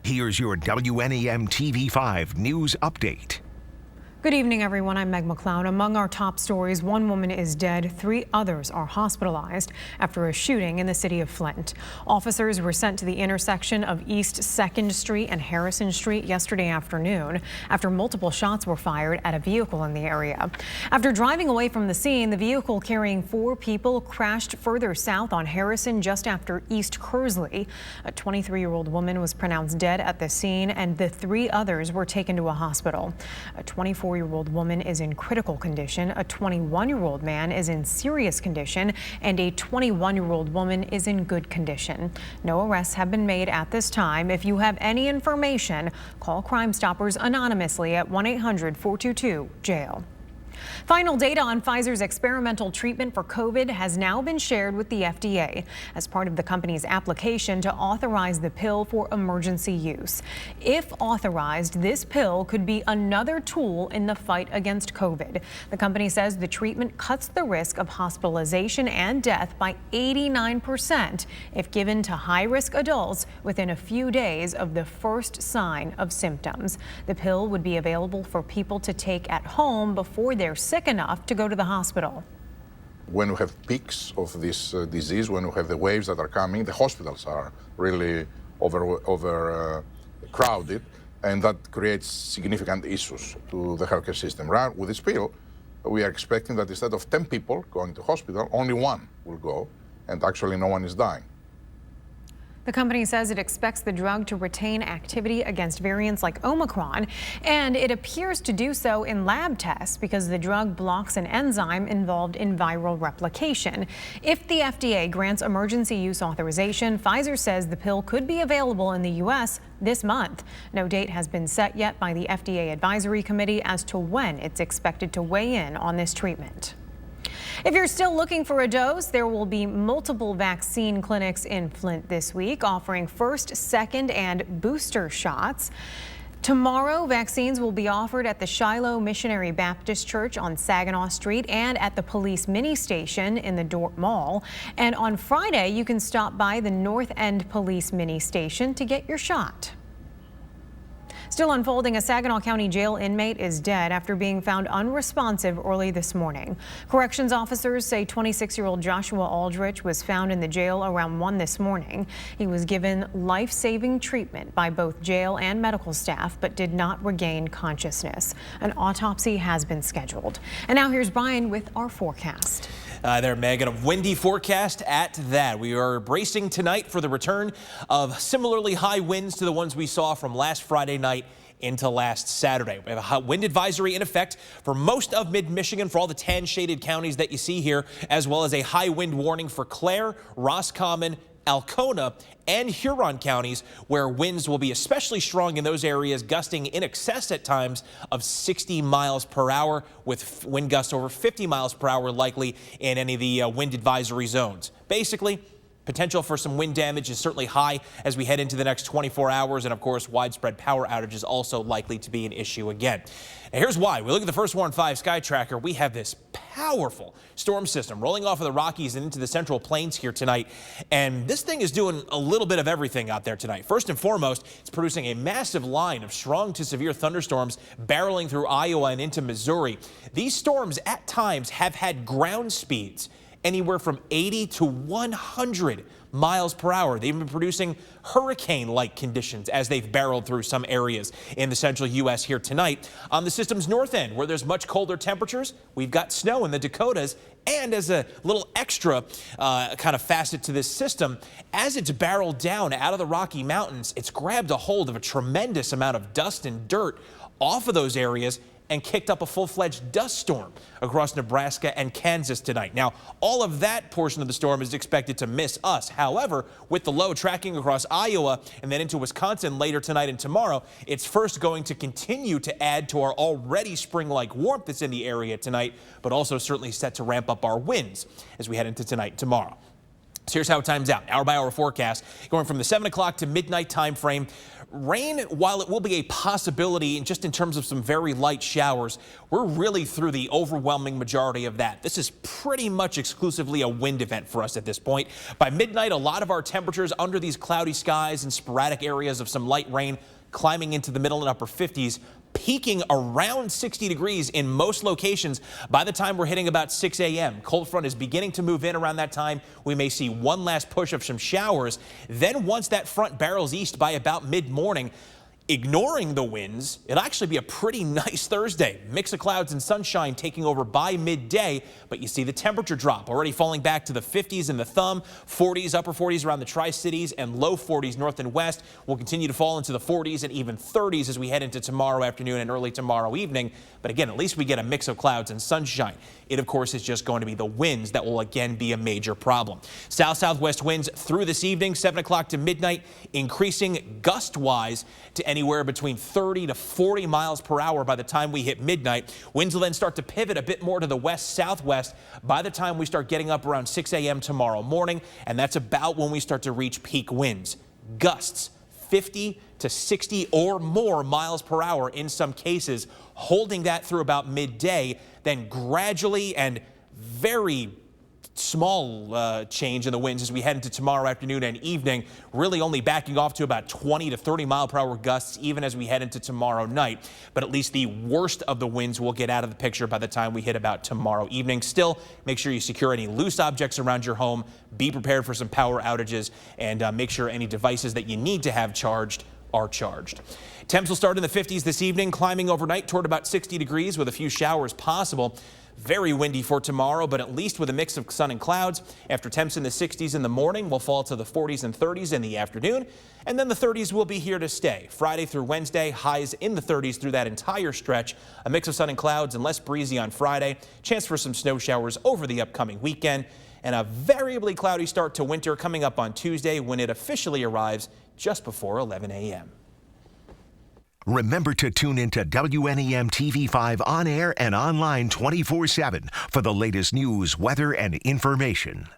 Here's your WNEM TV5 news update. Good evening, everyone. I'm Meg McLeod. Among our top stories, one woman is dead. 3 others are hospitalized after a shooting in the city of Flint. Officers were sent to the intersection of East 2nd Street and Harrison Street yesterday afternoon after multiple shots were fired at a vehicle in the area. After driving away from the scene, the vehicle carrying 4 people crashed further south on Harrison just after East Kersley. A 23-year-old woman was pronounced dead at the scene, and the 3 others were taken to a hospital. A 24-year-old woman is in critical condition, a 21-year-old man is in serious condition, and a 21-year-old woman is in good condition. No arrests have been made at this time. If you have any information, call Crime Stoppers anonymously at 1-800-422-JAIL. Final data on Pfizer's experimental treatment for COVID has now been shared with the FDA as part of the company's application to authorize the pill for emergency use. If authorized, this pill could be another tool in the fight against COVID. The company says the treatment cuts the risk of hospitalization and death by 89% if given to high-risk adults within a few days of the first sign of symptoms. The pill would be available for people to take at home before they're sick enough to go to the hospital. When we have peaks of this disease, when we have the waves that are coming, the hospitals are really crowded, and that creates significant issues to the healthcare system. Right, with this pill, we are expecting that instead of 10 people going to hospital, only 1 will go, and actually no one is dying. The company says it expects the drug to retain activity against variants like Omicron, and it appears to do so in lab tests because the drug blocks an enzyme involved in viral replication. If the FDA grants emergency use authorization, Pfizer says the pill could be available in the U.S. this month. No date has been set yet by the FDA Advisory Committee as to when it's expected to weigh in on this treatment. If you're still looking for a dose, there will be multiple vaccine clinics in Flint this week offering first, second, and booster shots. Tomorrow, vaccines will be offered at the Shiloh Missionary Baptist Church on Saginaw Street and at the police mini station in the Dorp Mall. And on Friday, you can stop by the North End Police mini station to get your shot. Still unfolding, a Saginaw County jail inmate is dead after being found unresponsive early this morning. Corrections officers say 26-year-old Joshua Aldrich was found in the jail around 1 this morning. He was given life-saving treatment by both jail and medical staff, but did not regain consciousness. An autopsy has been scheduled. And now here's Brian with our forecast. There, Megan, a windy forecast at that. We are bracing tonight for the return of similarly high winds to the ones we saw from last Friday night into last Saturday. We have a wind advisory in effect for most of mid-Michigan for all the tan shaded counties that you see here, as well as a high wind warning for Clare, Roscommon, Alcona, and Huron counties, where winds will be especially strong in those areas, gusting in excess at times of 60 miles per hour, with wind gusts over 50 miles per hour likely in any of the wind advisory zones. Basically, potential for some wind damage is certainly high as we head into the next 24 hours, and of course, widespread power outages also likely to be an issue again. Now, here's why. We look at the First Warn 5 Sky Tracker. We have this powerful storm system rolling off of the Rockies and into the Central Plains here tonight, and this thing is doing a little bit of everything out there tonight. First and foremost, it's producing a massive line of strong to severe thunderstorms barreling through Iowa and into Missouri. These storms at times have had ground speeds anywhere from 80 to 100 miles per hour. They've been producing hurricane-like conditions as they've barreled through some areas in the central U.S. here tonight. On the system's north end, where there's much colder temperatures, we've got snow in the Dakotas. And as a little extra kind of facet to this system, as it's barreled down out of the Rocky Mountains, it's grabbed a hold of a tremendous amount of dust and dirt off of those areas and kicked up a full-fledged dust storm across Nebraska and Kansas tonight. Now, all of that portion of the storm is expected to miss us. However, with the low tracking across Iowa and then into Wisconsin later tonight and tomorrow, it's first going to continue to add to our already spring-like warmth that's in the area tonight, but also certainly set to ramp up our winds as we head into tonight and tomorrow. So here's how it times out. Hour by hour forecast going from the 7 o'clock to midnight time frame. Rain, while it will be a possibility just in terms of some very light showers, we're really through the overwhelming majority of that. This is pretty much exclusively a wind event for us at this point. By midnight, a lot of our temperatures under these cloudy skies and sporadic areas of some light rain climbing into the middle and upper 50s, peaking around 60 degrees in most locations by the time we're hitting about 6 a.m. Cold front is beginning to move in around that time. We may see one last push of some showers. Then once that front barrels east by about mid-morning, ignoring the winds, it'll actually be a pretty nice Thursday. Mix of clouds and sunshine taking over by midday, but you see the temperature drop already falling back to the 50s in the thumb, 40s, upper 40s around the Tri-Cities, and low 40s north and west. Will continue to fall into the 40s and even 30s as we head into tomorrow afternoon and early tomorrow evening. But again, at least we get a mix of clouds and sunshine. It, of course, is just going to be the winds that will again be a major problem. South-southwest winds through this evening, 7 o'clock to midnight, increasing gust-wise to anywhere between 30 to 40 miles per hour by the time we hit midnight. Winds will then start to pivot a bit more to the west-southwest by the time we start getting up around 6 a.m. tomorrow morning, and that's about when we start to reach peak winds. Gusts 50 to 60 or more miles per hour in some cases, holding that through about midday, then gradually and very small change in the winds as we head into tomorrow afternoon and evening, really only backing off to about 20 to 30 mile per hour gusts even as we head into tomorrow night. But at least the worst of the winds will get out of the picture by the time we hit about tomorrow evening. Still, make sure you secure any loose objects around your home, be prepared for some power outages, and make sure any devices that you need to have charged are charged. Temps will start in the 50s this evening, climbing overnight toward about 60 degrees with a few showers possible. Very windy for tomorrow, but at least with a mix of sun and clouds. After temps in the 60s in the morning, we'll fall to the 40s and 30s in the afternoon. And then the 30s will be here to stay. Friday through Wednesday, highs in the 30s through that entire stretch. A mix of sun and clouds and less breezy on Friday. Chance for some snow showers over the upcoming weekend. And a variably cloudy start to winter coming up on Tuesday when it officially arrives just before 11 a.m. Remember to tune into WNEM TV5 on air and online 24/7 for the latest news, weather, and information.